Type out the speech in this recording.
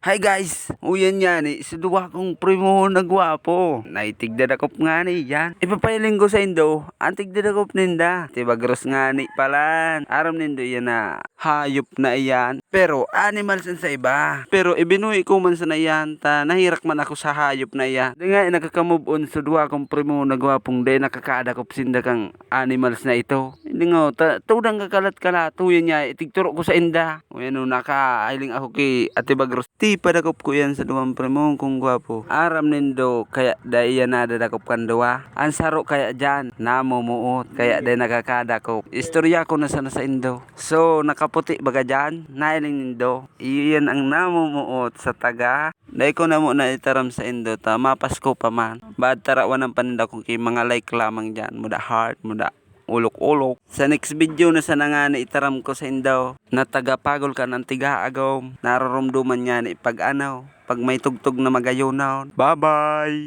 Hi guys, uyan nga ni, sa duwa kong primo na gwapo. Naitigdadakop nga ni yan. Ipapailing ko sa indo, ang tigdadakop ninda. Tiba gross nga ni palan. Aram nindo yan na hayop na iyan. Pero animals sa iba. Pero ibinuhi ko man sa na iyan, ta nahirak man ako sa hayop na iyan. Di nga nakakamove on sa duwa kong primo na gwapong day nakakadakop sinda kang animals na ito. Hindi nga, tudang kakalat-kalat. Uyan nga, itigturo ko sa inda. Uyan o, nakailing ako kay Ate Bagros. Padakop ko yan sa duwang premong kung gwapo. Aram nindo kaya dahil yan na dadakop kan duwa. Ang saro kaya dyan, namumuot. Kaya dahil nakakadakop. Istorya ko na sana sa indo. So, nakaputi baga dyan, nailing nindo. Iyan ang namumuot sa taga. Dahil ko na muna itaram sa indo, ta mapasko pa man. Bad tarawan ng paninda kung kay mga like lamang dyan. Muda heart, muda ulok-ulok. Sa next video na sana nga na itaram ko sa indaw na tagapagol ka ng tigaagaw, naroromduman niya ni pag may tugtog na magayonaw. Bye bye!